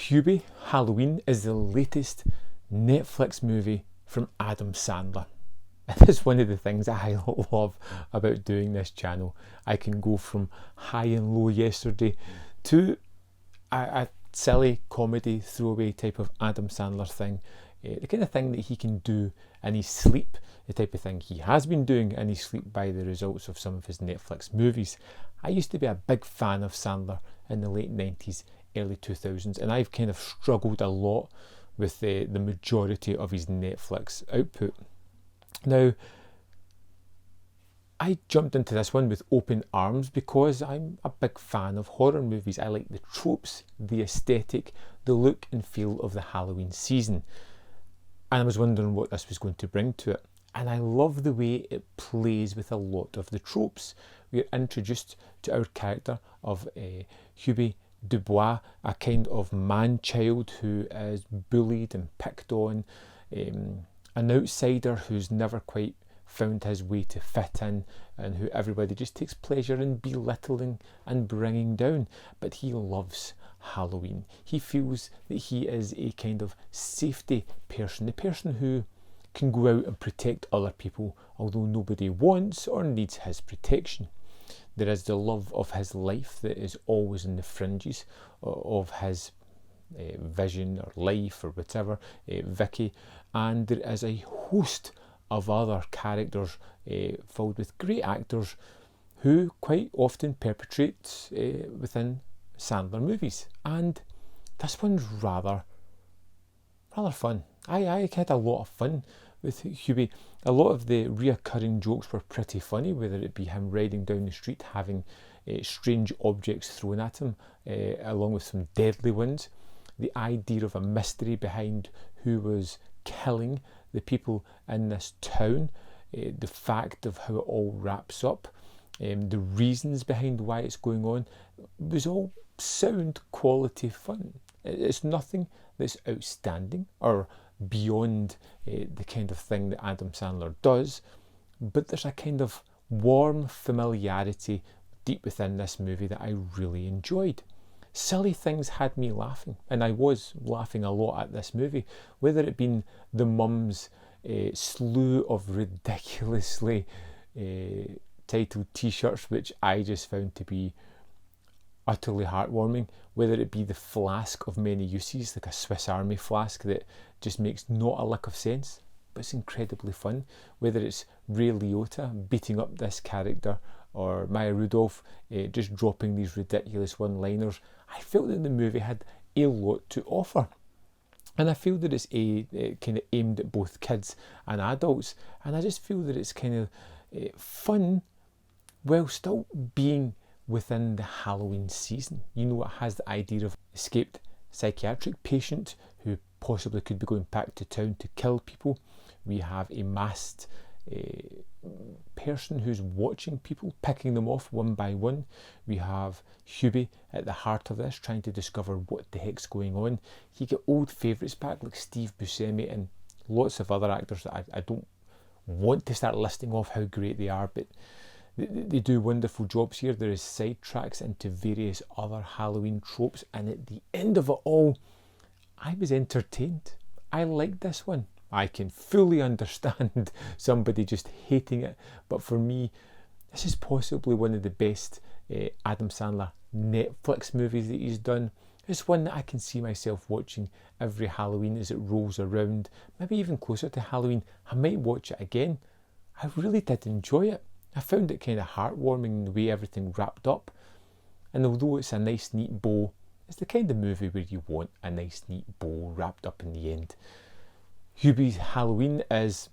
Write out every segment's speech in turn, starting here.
Hubie Halloween is the latest Netflix movie from Adam Sandler. And it's one of the things I love about doing this channel. I can go from high and low yesterday to a silly comedy throwaway type of Adam Sandler thing. The kind of thing that he can do in his sleep, the type of thing he has been doing in his sleep by the results of some of his Netflix movies. I used to be a big fan of Sandler in the late 90s, early 2000s, and I've kind of struggled a lot with the majority of his Netflix output. Now, I jumped into this one with open arms because I'm a big fan of horror movies. I like the tropes, the aesthetic, the look and feel of the Halloween season. And I was wondering what this was going to bring to it. And I love the way it plays with a lot of the tropes. We're introduced to our character of Hubie Dubois, a kind of man-child who is bullied and picked on, an outsider who's never quite found his way to fit in, and who everybody just takes pleasure in belittling and bringing down. But he loves Halloween. He feels that he is a kind of safety person, the person who can go out and protect other people, although nobody wants or needs his protection. There is the love of his life that is always in the fringes of his vision or life or whatever, Vicky, and there is a host of other characters filled with great actors who quite often perpetrate within Sandler movies. And this one's rather fun. I had a lot of fun with Hubie. A lot of the reoccurring jokes were pretty funny, whether it be him riding down the street having strange objects thrown at him, along with some deadly ones. The idea of a mystery behind who was killing the people in this town, the fact of how it all wraps up, the reasons behind why it's going on, was all sound quality fun. It's nothing that's outstanding or beyond the kind of thing that Adam Sandler does, but there's a kind of warm familiarity deep within this movie that I really enjoyed. Silly things had me laughing, and I was laughing a lot at this movie, whether it been the mum's slew of ridiculously titled t-shirts, which I just found to be utterly heartwarming, whether it be the flask of many uses, like a Swiss Army flask that just makes not a lick of sense, but it's incredibly fun, whether it's Ray Liotta beating up this character, or Maya Rudolph just dropping these ridiculous one-liners. I felt that the movie had a lot to offer. And I feel that it's kind of aimed at both kids and adults. And I just feel that it's kind of fun while still being within the Halloween season. You know, it has the idea of escaped psychiatric patient who possibly could be going back to town to kill people. We have a masked person who's watching people, picking them off one by one. We have Hubie at the heart of this, trying to discover what the heck's going on. You get old favourites back like Steve Buscemi and lots of other actors that I don't want to start listing off how great they are, but they do wonderful jobs here. There is sidetracks into various other Halloween tropes, and at the end of it all, I was entertained. I liked this one. I can fully understand somebody just hating it, but for me, this is possibly one of the best Adam Sandler Netflix movies that he's done. It's one that I can see myself watching every Halloween as it rolls around, maybe even closer to Halloween. I might watch it again. I really did enjoy it. I found it kind of heartwarming the way everything wrapped up, and although it's a nice neat bow, it's the kind of movie where you want a nice neat bow wrapped up in the end. Hubie's Halloween is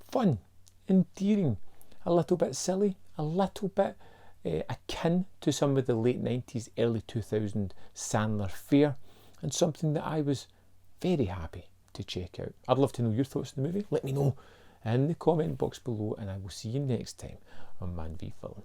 fun, endearing, a little bit silly, a little bit akin to some of the late 90s, early 2000s Sandler fare, and something that I was very happy to check out. I'd love to know your thoughts on the movie. Let me know in the comment box below, and I will see you next time on Man v Film.